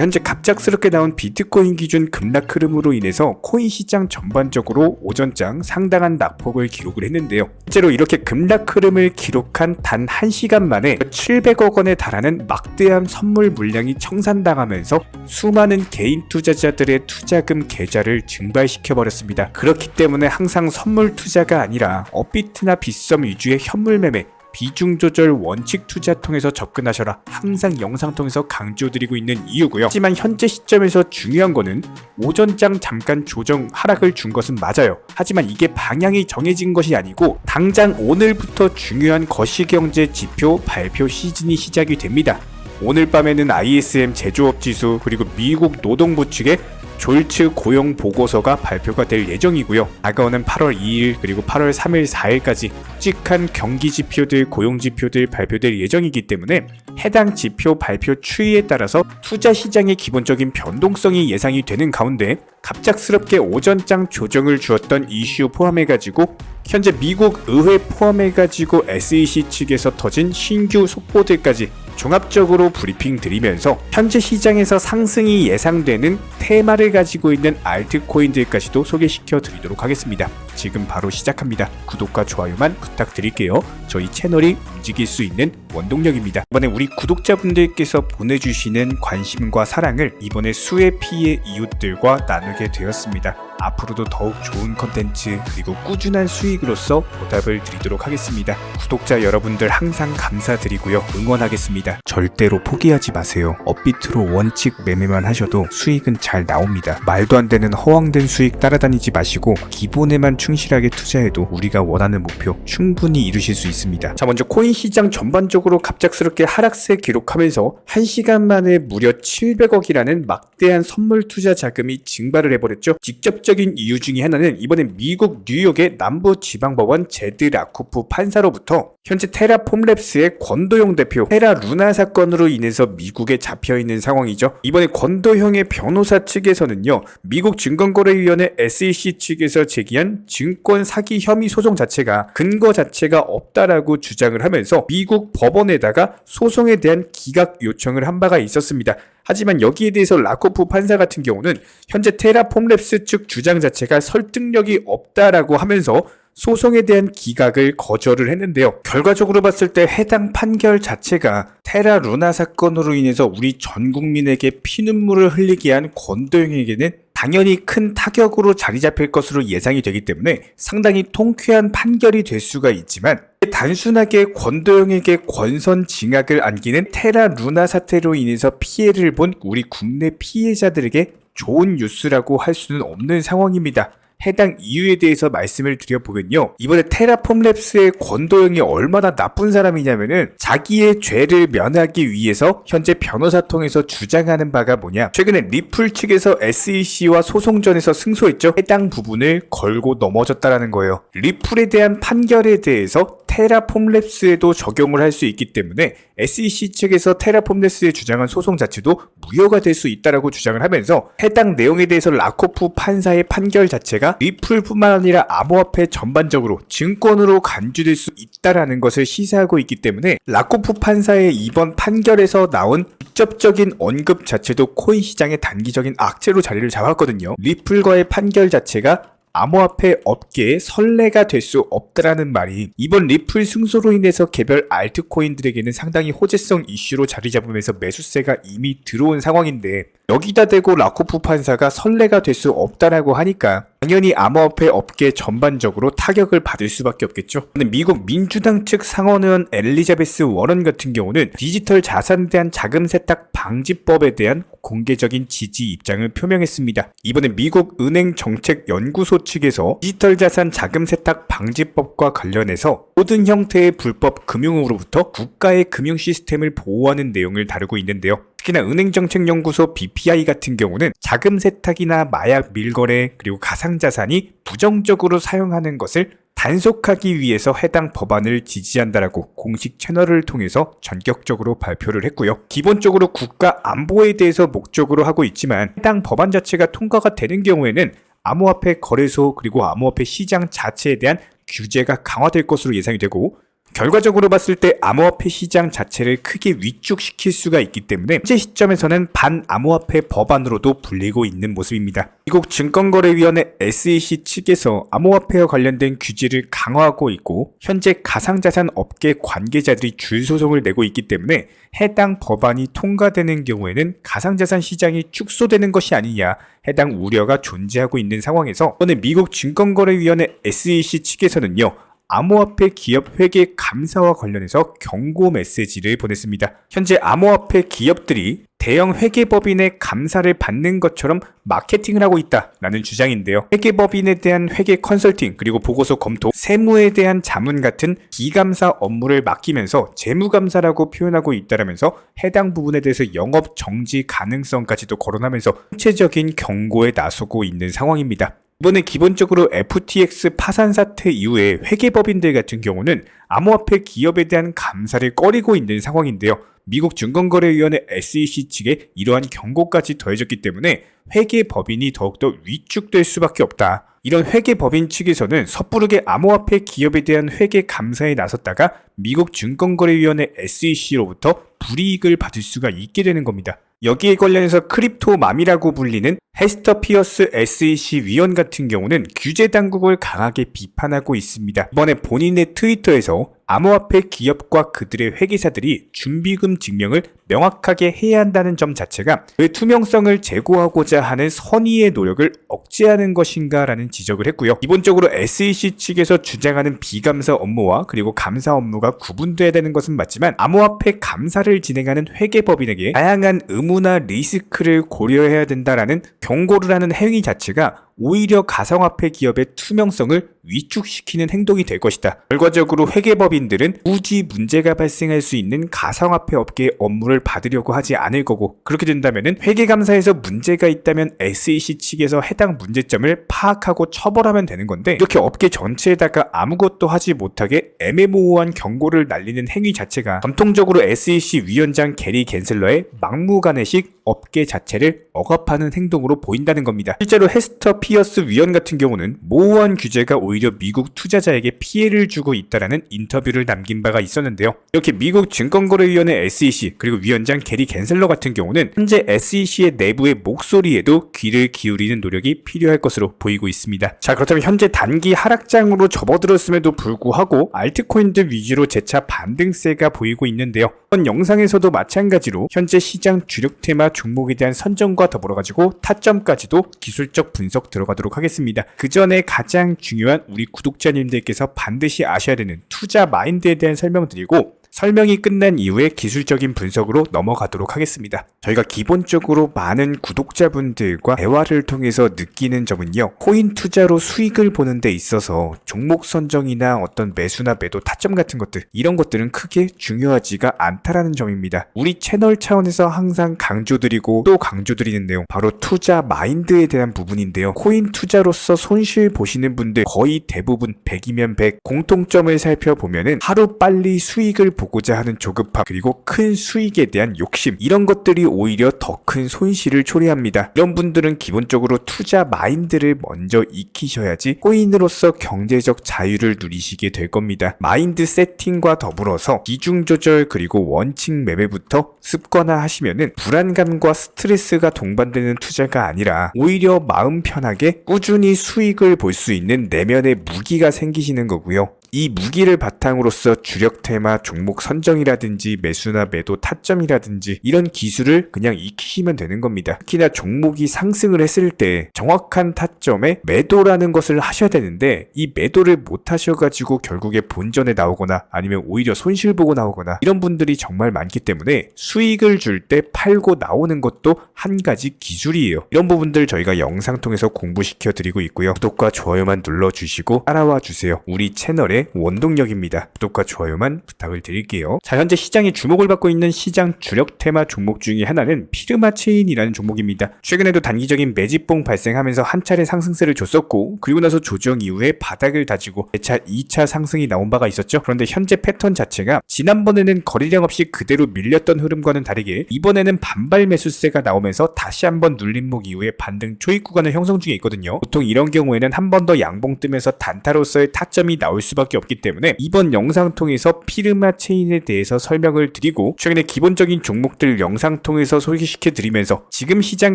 현재 갑작스럽게 나온 비트코인 기준 급락 흐름으로 인해서 코인 시장 전반적으로 오전장 상당한 낙폭을 기록을 했는데요. 실제로 이렇게 급락 흐름을 기록한 단 1시간 만에 700억 원에 달하는 막대한 선물 물량이 청산당하면서 수많은 개인 투자자들의 투자금 계좌를 증발시켜버렸습니다. 그렇기 때문에 항상 선물 투자가 아니라 업비트나 빗썸 위주의 현물 매매, 비중 조절 원칙 투자 통해서 접근하셔라 항상 영상 통해서 강조드리고 있는 이유고요. 하지만 현재 시점에서 중요한 거는 오전장 잠깐 조정 하락을 준 것은 맞아요. 하지만 이게 방향이 정해진 것이 아니고 당장 오늘부터 중요한 거시경제 지표 발표 시즌이 시작이 됩니다. 오늘 밤에는 ISM 제조업 지수 그리고 미국 노동부 측의 졸츠 고용 보고서가 발표가 될 예정이고요. 다가오는 8월 2일 그리고 8월 3일 4일까지 묵직한 경기 지표들, 고용 지표들 발표될 예정이기 때문에 해당 지표 발표 추이에 따라서 투자 시장의 기본적인 변동성이 예상이 되는 가운데 갑작스럽게 오전장 조정을 주었던 이슈 포함해가지고 현재 미국 의회 포함해가지고 SEC 측에서 터진 신규 속보들까지 종합적으로 브리핑 드리면서 현재 시장에서 상승이 예상되는 테마를 가지고 있는 알트코인들까지도 소개시켜 드리도록 하겠습니다. 지금 바로 시작합니다. 구독과 좋아요만 부탁드릴게요. 저희 채널이 움직일 수 있는 원동력입니다. 이번에 우리 구독자분들께서 보내주시는 관심과 사랑을 이번에 수혜 피해 이웃들과 나누게 되었습니다. 앞으로도 더욱 좋은 컨텐츠 그리고 꾸준한 수익으로서 보답을 드리도록 하겠습니다. 구독자 여러분들 항상 감사드리고요. 응원하겠습니다. 절대로 포기하지 마세요. 업비트로 원칙 매매만 하셔도 수익은 잘 나옵니다. 말도 안 되는 허황된 수익 따라다니지 마시고 기본에만 충실하게 투자해도 우리가 원하는 목표 충분히 이루실 수 있습니다. 자, 먼저 코인 시장 전반적으로 갑작스럽게 하락세 기록하면서 1시간 만에 무려 700억이라는 막대한 선물 투자 자금이 증발을 해버렸죠. 직접적인 이유 중에 하나는 이번에 미국 뉴욕의 남부지방법원 제드 라코프 판사로부터 현재 테라폼랩스의 권도형 대표 테라 루나 사건으로 인해서 미국에 잡혀있는 상황이죠. 이번에 권도형의 변호사 측에서는요, 미국 증권거래위원회 SEC 측에서 제기한 증권 사기 혐의 소송 자체가 근거 자체가 없다라고 주장을 하면서 미국 법원에다가 소송에 대한 기각 요청을 한 바가 있었습니다. 하지만 여기에 대해서 라코프 판사 같은 경우는 현재 테라폼랩스 측 주장 자체가 설득력이 없다라고 하면서 소송에 대한 기각을 거절을 했는데요. 결과적으로 봤을 때 해당 판결 자체가 테라 루나 사건으로 인해서 우리 전 국민에게 피눈물을 흘리게 한 권도형에게는 당연히 큰 타격으로 자리 잡힐 것으로 예상이 되기 때문에 상당히 통쾌한 판결이 될 수가 있지만 단순하게 권도형에게 권선 징악을 안기는 테라 루나 사태로 인해서 피해를 본 우리 국내 피해자들에게 좋은 뉴스라고 할 수는 없는 상황입니다. 해당 이유에 대해서 말씀을 드려보면요, 이번에 테라폼랩스의 권도형이 얼마나 나쁜 사람이냐면은 자기의 죄를 면하기 위해서 현재 변호사 통해서 주장하는 바가 뭐냐, 최근에 리플 측에서 SEC와 소송전에서 승소했죠. 해당 부분을 걸고 넘어졌다라는 거예요. 리플에 대한 판결에 대해서 테라폼랩스에도 적용을 할 수 있기 때문에 SEC 측에서 테라폼랩스에 주장한 소송 자체도 무효가 될 수 있다라고 주장을 하면서 해당 내용에 대해서 라코프 판사의 판결 자체가 리플뿐만 아니라 암호화폐 전반적으로 증권으로 간주될 수 있다라는 것을 시사하고 있기 때문에 라코프 판사의 이번 판결에서 나온 직접적인 언급 자체도 코인 시장의 단기적인 악재로 자리를 잡았거든요. 리플과의 판결 자체가 암호화폐 업계에 선례가 될 수 없다라는 말이 이번 리플 승소로 인해서 개별 알트코인들에게는 상당히 호재성 이슈로 자리 잡으면서 매수세가 이미 들어온 상황인데, 여기다 대고 라코프 판사가 선례가 될 수 없다라고 하니까 당연히 암호화폐 업계 전반적으로 타격을 받을 수밖에 없겠죠. 근데 미국 민주당 측 상원의원 엘리자베스 워런 같은 경우는 디지털 자산에 대한 자금 세탁 방지법에 대한 공개적인 지지 입장을 표명했습니다. 이번에 미국 은행정책연구소 측에서 디지털 자산 자금 세탁 방지법과 관련해서 모든 형태의 불법 금융으로부터 국가의 금융 시스템을 보호하는 내용을 다루고 있는데요. 특히나 은행정책연구소 BPI 같은 경우는 자금 세탁이나 마약 밀거래 그리고 가상자산이 부정적으로 사용하는 것을 단속하기 위해서 해당 법안을 지지한다라고 공식 채널을 통해서 전격적으로 발표를 했고요. 기본적으로 국가 안보에 대해서 목적으로 하고 있지만 해당 법안 자체가 통과가 되는 경우에는 암호화폐 거래소 그리고 암호화폐 시장 자체에 대한 규제가 강화될 것으로 예상이 되고, 결과적으로 봤을 때 암호화폐 시장 자체를 크게 위축시킬 수가 있기 때문에 현재 시점에서는 반암호화폐 법안으로도 불리고 있는 모습입니다. 미국 증권거래위원회 SEC 측에서 암호화폐와 관련된 규제를 강화하고 있고 현재 가상자산 업계 관계자들이 줄소송을 내고 있기 때문에 해당 법안이 통과되는 경우에는 가상자산 시장이 축소되는 것이 아니냐 해당 우려가 존재하고 있는 상황에서 이번에 미국 증권거래위원회 SEC 측에서는요. 암호화폐 기업 회계 감사와 관련해서 경고 메시지를 보냈습니다. 현재 암호화폐 기업들이 대형 회계법인의 감사를 받는 것처럼 마케팅을 하고 있다라는 주장인데요. 회계법인에 대한 회계 컨설팅 그리고 보고서 검토, 세무에 대한 자문 같은 비감사 업무를 맡기면서 재무감사라고 표현하고 있다라면서 해당 부분에 대해서 영업 정지 가능성까지도 거론하면서 구체적인 경고에 나서고 있는 상황입니다. 이번에 기본적으로 FTX 파산 사태 이후에 회계법인들 같은 경우는 암호화폐 기업에 대한 감사를 꺼리고 있는 상황인데요. 미국 증권거래위원회 SEC 측에 이러한 경고까지 더해졌기 때문에 회계법인이 더욱더 위축될 수밖에 없다. 이런 회계법인 측에서는 섣부르게 암호화폐 기업에 대한 회계 감사에 나섰다가 미국 증권거래위원회 SEC로부터 불이익을 받을 수가 있게 되는 겁니다. 여기에 관련해서 크립토맘이라고 불리는 헤스터 피어스 SEC 위원 같은 경우는 규제 당국을 강하게 비판하고 있습니다. 이번에 본인의 트위터에서 암호화폐 기업과 그들의 회계사들이 준비금 증명을 명확하게 해야 한다는 점 자체가 그 투명성을 제고하고자 하는 선의의 노력을 억제하는 것인가 라는 지적을 했고요. 기본적으로 SEC 측에서 주장하는 비감사 업무와 그리고 감사 업무가 구분돼야 되는 것은 맞지만 암호화폐 감사를 진행하는 회계법인에게 다양한 의무나 리스크를 고려해야 된다라는 경고를 하는 행위 자체가 오히려 가상화폐 기업의 투명성을 위축시키는 행동이 될 것이다. 결과적으로 회계법인들은 굳이 문제가 발생할 수 있는 가상화폐 업계의 업무를 받으려고 하지 않을 거고 그렇게 된다면 회계감사에서 문제가 있다면 SEC 측에서 해당 문제점을 파악하고 처벌하면 되는 건데 이렇게 업계 전체에다가 아무것도 하지 못하게 애매모호한 경고를 날리는 행위 자체가 전통적으로 SEC 위원장 게리 갠슬러의 막무가내식 업계 자체를 억압하는 행동으로 보인다는 겁니다. 실제로 헤스터 피어스 위원 같은 경우는 모호한 규제가 오히려 미국 투자자에게 피해를 주고 있다라는 인터뷰를 남긴 바가 있었는데요. 이렇게 미국 증권거래위원회 SEC 그리고 위원장 게리 갠슬러 같은 경우는 현재 SEC의 내부의 목소리에도 귀를 기울이는 노력이 필요할 것으로 보이고 있습니다. 자, 그렇다면 현재 단기 하락장으로 접어들었음에도 불구하고 알트코인들 위주로 재차 반등세가 보이고 있는데요. 이번 영상에서도 마찬가지로 현재 시장 주력 테마 종목에 대한 선정과 더불어가지고 타점까지도 기술적 분석 들어가도록 하겠습니다. 그 전에 가장 중요한 우리 구독자님들께서 반드시 아셔야 되는 투자 마인드에 대한 설명드리고 설명이 끝난 이후에 기술적인 분석으로 넘어가도록 하겠습니다. 저희가 기본적으로 많은 구독자분들과 대화를 통해서 느끼는 점은요. 코인 투자로 수익을 보는 데 있어서 종목 선정이나 어떤 매수나 매도 타점 같은 것들 이런 것들은 크게 중요하지가 않다라는 점입니다. 우리 채널 차원에서 항상 강조드리고 또 강조드리는 내용 바로 투자 마인드에 대한 부분인데요. 코인 투자로서 손실 보시는 분들 거의 대부분 100이면 100 공통점을 살펴보면은 하루 빨리 수익을 보고자 하는 조급함 그리고 큰 수익에 대한 욕심 이런 것들이 오히려 더 큰 손실을 초래합니다. 이런 분들은 기본적으로 투자 마인드를 먼저 익히셔야지 코인으로서 경제적 자유를 누리시게 될 겁니다. 마인드 세팅과 더불어서 비중 조절 그리고 원칙 매매부터 습관화 하시면은 불안감과 스트레스가 동반되는 투자가 아니라 오히려 마음 편하게 꾸준히 수익을 볼 수 있는 내면의 무기가 생기시는 거고요. 이 무기를 바탕으로서 주력 테마 종목 선정이라든지 매수나 매도 타점이라든지 이런 기술을 그냥 익히시면 되는 겁니다. 특히나 종목이 상승을 했을 때 정확한 타점에 매도라는 것을 하셔야 되는데 이 매도를 못 하셔가지고 결국에 본전에 나오거나 아니면 오히려 손실 보고 나오거나 이런 분들이 정말 많기 때문에 수익을 줄 때 팔고 나오는 것도 한 가지 기술이에요. 이런 부분들 저희가 영상 통해서 공부시켜 드리고 있고요. 구독과 좋아요만 눌러주시고 따라와 주세요. 우리 채널의 원동력입니다. 구독과 좋아요만 부탁을 드릴게요. 자, 현재 시장에 주목을 받고 있는 시장 주력 테마 종목 중에 하나는 피르마 체인이라는 종목입니다. 최근에도 단기적인 매집봉 발생하면서 한 차례 상승세를 줬었고 그리고 나서 조정 이후에 바닥을 다지고 재차 2차 상승이 나온 바가 있었죠. 그런데 현재 패턴 자체가 지난번에는 거래량 없이 그대로 밀렸던 흐름과는 다르게 이번에는 반발 매수세가 나오면서 다시 한번 눌림목 이후에 반등 초입 구간을 형성 중에 있거든요. 보통 이런 경우에는 한 번 더 양봉 뜨면서 단타로서의 타점이 나올 수밖에 수밖에 없기 때문에 이번 영상 통해서 피르마 체인에 대해서 설명을 드리고 최근에 기본적인 종목들 영상 통해서 소개시켜 드리면서 지금 시장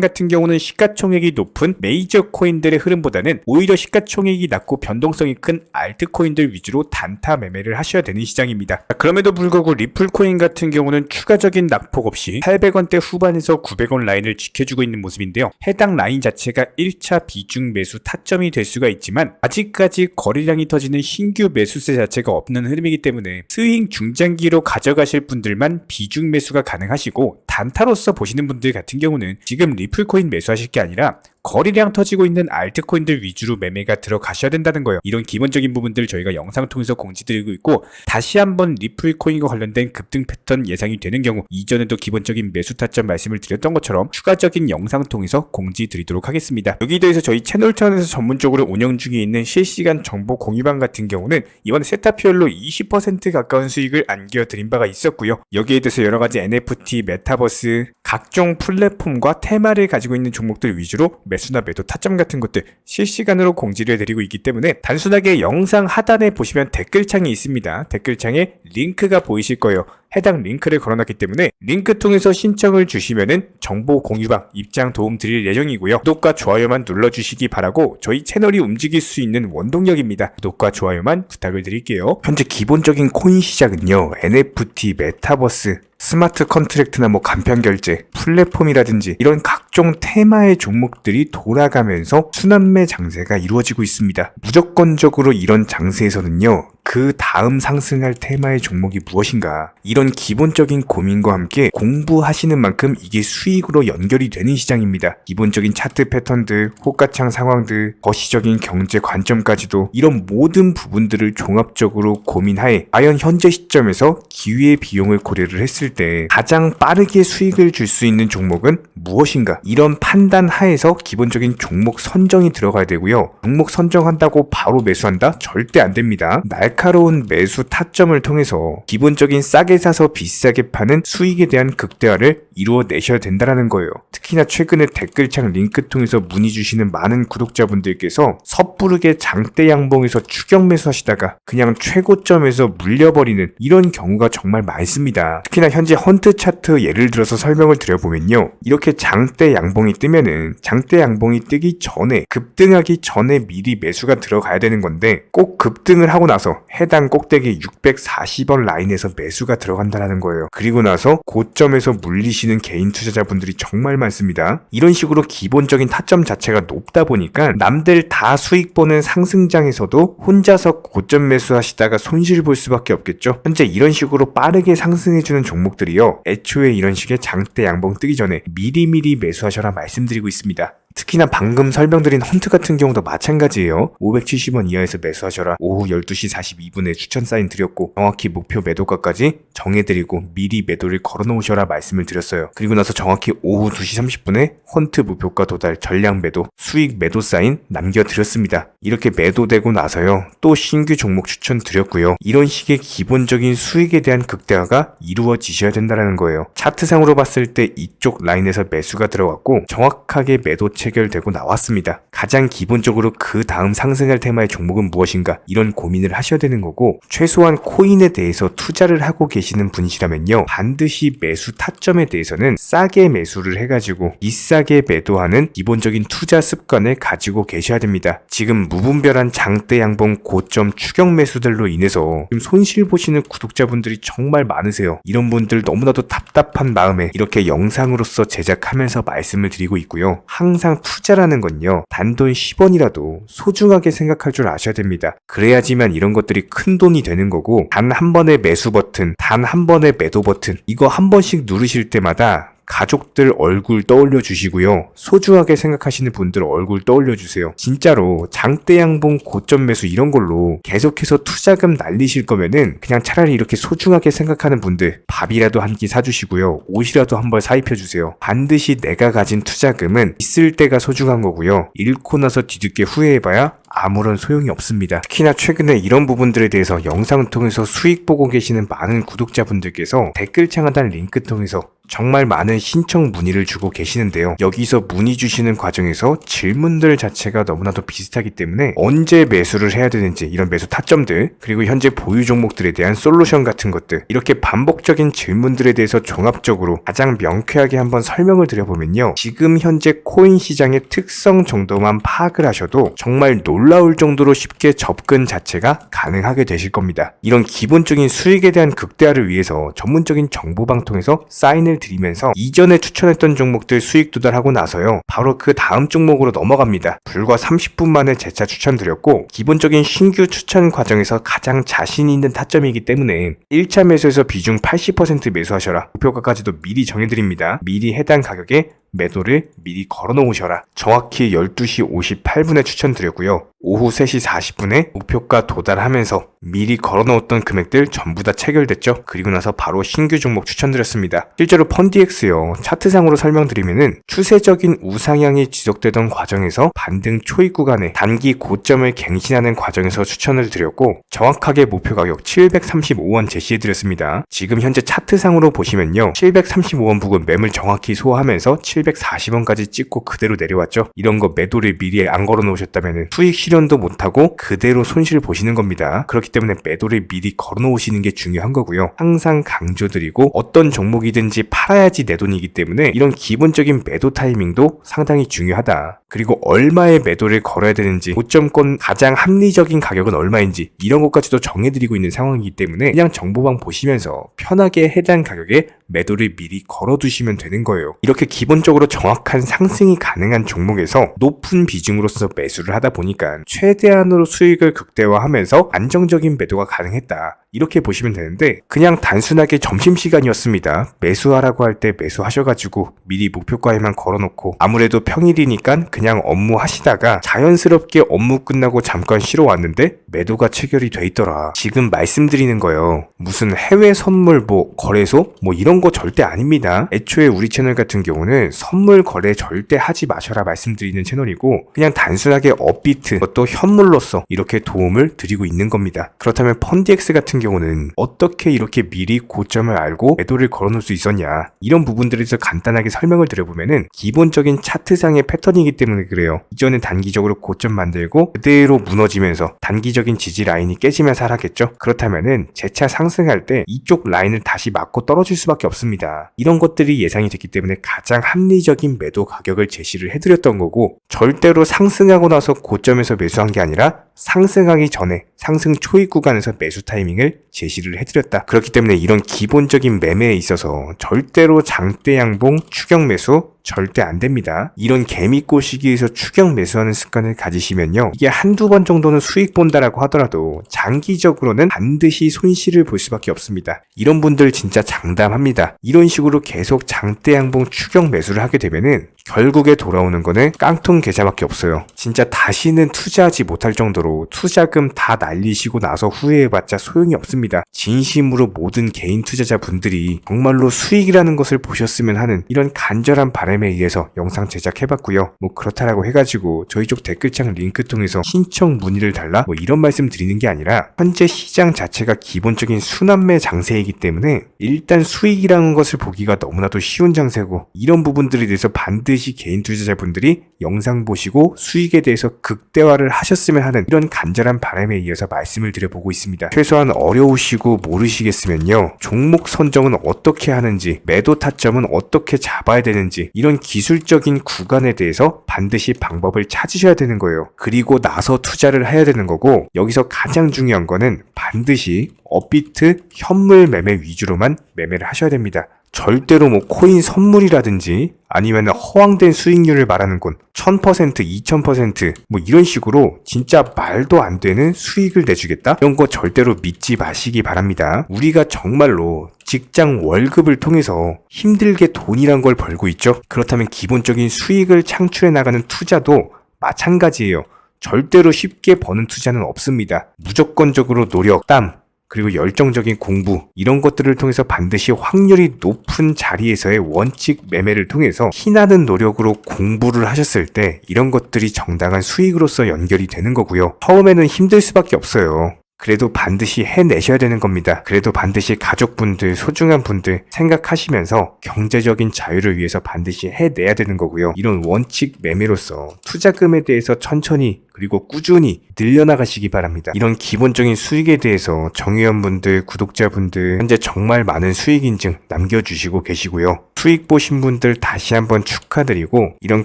같은 경우는 시가총액이 높은 메이저 코인들의 흐름보다는 오히려 시가총액이 낮고 변동성이 큰 알트코인들 위주로 단타 매매를 하셔야 되는 시장입니다. 그럼에도 불구하고 리플코인 같은 경우는 추가적인 낙폭 없이 800원대 후반에서 900원 라인을 지켜주고 있는 모습인데요. 해당 라인 자체가 1차 비중 매수 타점이 될 수가 있지만 아직까지 거래량이 터지는 신규 매수세 자체가 없는 흐름이기 때문에 스윙 중장기로 가져가실 분들만 비중 매수가 가능하시고 단타로서 보시는 분들 같은 경우는 지금 리플코인 매수하실 게 아니라 거래량 터지고 있는 알트코인들 위주로 매매가 들어가셔야 된다는 거예요. 이런 기본적인 부분들 저희가 영상 통해서 공지드리고 있고 다시 한번 리플코인과 관련된 급등 패턴 예상이 되는 경우 이전에도 기본적인 매수 타점 말씀을 드렸던 것처럼 추가적인 영상 통해서 공지드리도록 하겠습니다. 여기에 대해서 저희 채널 차원에서 전문적으로 운영 중에 있는 실시간 정보 공유방 같은 경우는 이번에 세타피얼로 20% 가까운 수익을 안겨드린 바가 있었고요. 여기에 대해서 여러가지 NFT, 메타버스, 각종 플랫폼과 테마를 가지고 있는 종목들 위주로 매수나 매도 타점 같은 것들 실시간으로 공지를 해드리고 있기 때문에 단순하게 영상 하단에 보시면 댓글창이 있습니다. 댓글창에 링크가 보이실 거예요. 해당 링크를 걸어놨기 때문에 링크 통해서 신청을 주시면은 정보 공유방 입장 도움 드릴 예정이고요. 구독과 좋아요만 눌러주시기 바라고 저희 채널이 움직일 수 있는 원동력입니다. 구독과 좋아요만 부탁을 드릴게요. 현재 기본적인 코인 시장은요. NFT, 메타버스, 스마트 컨트랙트나 간편 결제, 플랫폼이라든지 이런 각종 테마의 종목들이 돌아가면서 순환매 장세가 이루어지고 있습니다. 무조건적으로 이런 장세에서는요. 그 다음 상승할 테마의 종목이 무엇인가 이런 기본적인 고민과 함께 공부하시는 만큼 이게 수익으로 연결이 되는 시장입니다. 기본적인 차트 패턴들, 호가창 상황들, 거시적인 경제 관점까지도 이런 모든 부분들을 종합적으로 고민하에 과연 현재 시점에서 기회의 비용을 고려를 했을 때 가장 빠르게 수익을 줄 수 있는 종목은 무엇인가 이런 판단 하에서 기본적인 종목 선정이 들어가야 되고요. 종목 선정한다고 바로 매수한다? 절대 안 됩니다. 날카로운 매수 타점을 통해서 기본적인 싸게 사서 비싸게 파는 수익에 대한 극대화를 이루어내셔야 된다는 거예요. 특히나 최근에 댓글창 링크 통해서 문의 주시는 많은 구독자분들께서 섣부르게 장대 양봉에서 추격 매수하시다가 그냥 최고점에서 물려버리는 이런 경우가 정말 많습니다. 특히나 현재 헌트 차트 예를 들어서 설명을 드려보면요. 이렇게 장대 양봉이 뜨면은 장대 양봉이 뜨기 전에 급등하기 전에 미리 매수가 들어가야 되는 건데 꼭 급등을 하고 나서 해당 꼭대기 640원 라인에서 매수가 들어간다는 거예요. 그리고 나서 고점에서 물리시는 개인 투자자분들이 정말 많습니다. 이런 식으로 기본적인 타점 자체가 높다 보니까 남들 다 수익 보는 상승장에서도 혼자서 고점 매수하시다가 손실 볼 수밖에 없겠죠. 현재 이런 식으로 빠르게 상승해주는 종목들이요. 애초에 이런 식의 장대 양봉 뜨기 전에 미리미리 매수하셔라 말씀드리고 있습니다. 특히나 방금 설명드린 헌트 같은 경우도 마찬가지예요. 570원 이하에서 매수하셔라. 오후 12시 42분에 추천 사인 드렸고 정확히 목표 매도가까지 정해드리고 미리 매도를 걸어놓으셔라 말씀을 드렸어요. 그리고 나서 정확히 오후 2시 30분에 헌트 목표가 도달 전량 매도 수익 매도 사인 남겨드렸습니다. 이렇게 매도되고 나서요. 또 신규 종목 추천 드렸고요. 이런 식의 기본적인 수익에 대한 극대화가 이루어지셔야 된다는 거예요. 차트상으로 봤을 때 이쪽 라인에서 매수가 들어갔고 정확하게 매도 체결되고 나왔습니다. 가장 기본적으로 그 다음 상승할 테마의 종목은 무엇인가 이런 고민을 하셔야 되는 거고 최소한 코인에 대해서 투자를 하고 계시는 분이시라면요. 반드시 매수 타점에 대해서는 싸게 매수를 해가지고 비싸게 매도하는 기본적인 투자 습관을 가지고 계셔야 됩니다. 지금 무분별한 장대 양봉 고점 추격 매수들로 인해서 지금 손실 보시는 구독자분들이 정말 많으세요. 이런 분들 너무나도 답답한 마음에 이렇게 영상으로서 제작하면서 말씀을 드리고 있고요. 항상 투자라는 건요. 단돈 10원이라도 소중하게 생각할 줄 아셔야 됩니다. 그래야지만 이런 것들이 큰 돈이 되는 거고 단 한 번의 매수 버튼, 단 한 번의 매도 버튼 이거 한 번씩 누르실 때마다 가족들 얼굴 떠올려 주시고요. 소중하게 생각하시는 분들 얼굴 떠올려 주세요. 진짜로 장대 양봉 고점 매수 이런 걸로 계속해서 투자금 날리실 거면은 그냥 차라리 이렇게 소중하게 생각하는 분들 밥이라도 한 끼 사주시고요. 옷이라도 한 벌 사입혀 주세요. 반드시 내가 가진 투자금은 있을 때가 소중한 거고요. 잃고 나서 뒤늦게 후회해봐야 아무런 소용이 없습니다. 특히나 최근에 이런 부분들에 대해서 영상을 통해서 수익 보고 계시는 많은 구독자분들께서 댓글창 하단 링크 통해서 정말 많은 신청 문의를 주고 계시는데요. 여기서 문의 주시는 과정에서 질문들 자체가 너무나도 비슷하기 때문에 언제 매수를 해야 되는지 이런 매수 타점들, 그리고 현재 보유 종목들에 대한 솔루션 같은 것들, 이렇게 반복적인 질문들에 대해서 종합적으로 가장 명쾌하게 한번 설명을 드려보면요. 지금 현재 코인 시장의 특성 정도만 파악을 하셔도 정말 놀라울 정도로 쉽게 접근 자체가 가능하게 되실 겁니다. 이런 기본적인 수익에 대한 극대화를 위해서 전문적인 정보방통에서 사인을 드리면서 이전에 추천했던 종목들 수익 도달하고 나서요, 바로 그 다음 종목으로 넘어갑니다. 불과 30분 만에 재차 추천드렸고, 기본적인 신규 추천 과정에서 가장 자신 있는 타점이기 때문에 1차 매수에서 비중 80% 매수하셔라, 목표가까지도 미리 정해드립니다. 미리 해당 가격에 매도를 미리 걸어 놓으셔라. 정확히 12시 58분에 추천드렸고요. 오후 3시 40분에 목표가 도달하면서 미리 걸어 놓았던 금액들 전부 다 체결됐죠. 그리고 나서 바로 신규 종목 추천드렸습니다. 실제로 펀디엑스요, 차트상으로 설명드리면은 추세적인 우상향이 지속되던 과정에서 반등 초입 구간에 단기 고점을 갱신하는 과정에서 추천을 드렸고, 정확하게 목표 가격 735원 제시해드렸습니다. 지금 현재 차트상으로 보시면요, 735원 부근 매물 정확히 소화하면서 740원까지 찍고 그대로 내려왔죠. 이런 거 매도를 미리 안 걸어 놓으셨다면 수익 실현도 못하고 그대로 손실 보시는 겁니다. 그렇기 때문에 매도를 미리 걸어 놓으시는 게 중요한 거고요. 항상 강조드리고, 어떤 종목이든지 팔아야지 내 돈이기 때문에 이런 기본적인 매도 타이밍도 상당히 중요하다. 그리고 얼마의 매도를 걸어야 되는지, 고점권 가장 합리적인 가격은 얼마인지 이런 것까지도 정해드리고 있는 상황이기 때문에 그냥 정보방 보시면서 편하게 해당 가격에 매도를 미리 걸어두시면 되는 거예요. 이렇게 기본적으로 정확한 상승이 가능한 종목에서 높은 비중으로서 매수를 하다 보니까 최대한으로 수익을 극대화하면서 안정적인 매도가 가능했다, 이렇게 보시면 되는데, 그냥 단순하게 점심시간이었습니다, 매수하라고 할 때 매수하셔가지고 미리 목표가에만 걸어놓고 아무래도 평일이니까 그냥 업무 하시다가 자연스럽게 업무 끝나고 잠깐 쉬러 왔는데 매도가 체결이 돼 있더라. 지금 말씀드리는 거예요, 무슨 해외 선물 거래소 이런 거 절대 아닙니다. 애초에 우리 채널 같은 경우는 선물 거래 절대 하지 마셔라 말씀드리는 채널이고, 그냥 단순하게 업비트, 그것도 현물로서 이렇게 도움을 드리고 있는 겁니다. 그렇다면 펀디엑스 같은 경우는 어떻게 이렇게 미리 고점을 알고 매도를 걸어놓을 수 있었냐, 이런 부분들에 대해서 간단하게 설명을 드려보면은 기본적인 차트상의 패턴이기 때문에 그래요. 이전에 단기적으로 고점 만들고 그대로 무너지면서 단기적인 지지 라인이 깨지면서 하락했죠. 그렇다면은 재차 상승할 때 이쪽 라인을 다시 맞고 떨어질 수밖에 없습니다. 이런 것들이 예상이 됐기 때문에 가장 합리적인 매도 가격을 제시를 해드렸던 거고, 절대로 상승하고 나서 고점에서 매수한 게 아니라 상승하기 전에 상승 초입 구간에서 매수 타이밍을 제시를 해드렸다. 그렇기 때문에 이런 기본적인 매매에 있어서 절대로 장대 양봉 추격 매수 절대 안 됩니다. 이런 개미꽃 시기에서 추격 매수하는 습관을 가지시면요, 이게 한두 번 정도는 수익 본다라고 하더라도 장기적으로는 반드시 손실을 볼 수밖에 없습니다. 이런 분들 진짜 장담합니다. 이런 식으로 계속 장대 양봉 추격 매수를 하게 되면은 결국에 돌아오는 거는 깡통 계좌밖에 없어요. 진짜 다시는 투자하지 못할 정도로 투자금 다 날리시고 나서 후회해봤자 소용이 없습니다. 진심으로 모든 개인 투자자분들이 정말로 수익이라는 것을 보셨으면 하는 이런 간절한 바람에 의해서 영상 제작해봤고요. 그렇다라고 해가지고 저희 쪽 댓글창 링크 통해서 신청 문의를 달라 이런 말씀 드리는 게 아니라, 현재 시장 자체가 기본적인 순환매 장세이기 때문에 일단 수익이라는 것을 보기가 너무나도 쉬운 장세고, 이런 부분들에 대해서 반드시 개인 투자자분들이 영상 보시고 수익에 대해서 극대화를 하셨으면 하는 이런 간절한 바람에 의해서 말씀을 드려보고 있습니다. 최소한 어려우시고 모르시겠으면요, 종목 선정은 어떻게 하는지, 매도 타점은 어떻게 잡아야 되는지, 이런 기술적인 구간에 대해서 반드시 방법을 찾으셔야 되는 거예요. 그리고 나서 투자를 해야 되는 거고, 여기서 가장 중요한 거는 반드시 업비트 현물 매매 위주로만 매매를 하셔야 됩니다. 절대로 코인 선물이라든지 아니면 허황된 수익률을 말하는 건 1000%, 2000% 이런 식으로 진짜 말도 안 되는 수익을 내주겠다? 이런 거 절대로 믿지 마시기 바랍니다. 우리가 정말로 직장 월급을 통해서 힘들게 돈이란 걸 벌고 있죠. 그렇다면 기본적인 수익을 창출해 나가는 투자도 마찬가지예요. 절대로 쉽게 버는 투자는 없습니다. 무조건적으로 노력, 땀, 그리고 열정적인 공부 이런 것들을 통해서 반드시 확률이 높은 자리에서의 원칙 매매를 통해서 피나는 노력으로 공부를 하셨을 때 이런 것들이 정당한 수익으로서 연결이 되는 거고요. 처음에는 힘들 수밖에 없어요. 그래도 반드시 해내셔야 되는 겁니다. 그래도 반드시 가족분들, 소중한 분들 생각하시면서 경제적인 자유를 위해서 반드시 해내야 되는 거고요. 이런 원칙 매매로서 투자금에 대해서 천천히 그리고 꾸준히 늘려나가시기 바랍니다. 이런 기본적인 수익에 대해서 정의원분들, 구독자분들 현재 정말 많은 수익 인증 남겨주시고 계시고요. 수익 보신 분들 다시 한번 축하드리고 이런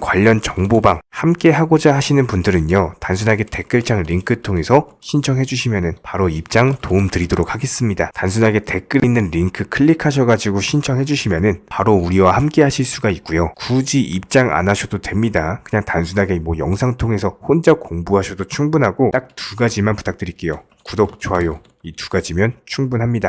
관련 정보방 함께 하고자 하시는 분들은요. 단순하게 댓글창 링크 통해서 신청해 주시면 바로 입장 도움 드리도록 하겠습니다. 단순하게 댓글 있는 링크 클릭하셔가지고 신청해 주시면 바로 우리와 함께 하실 수가 있고요. 굳이 입장 안 하셔도 됩니다. 그냥 단순하게 뭐 영상 통해서 혼자 공부하셔도 충분하고 딱 두 가지만 부탁드릴게요. 구독, 좋아요 이 두 가지면 충분합니다.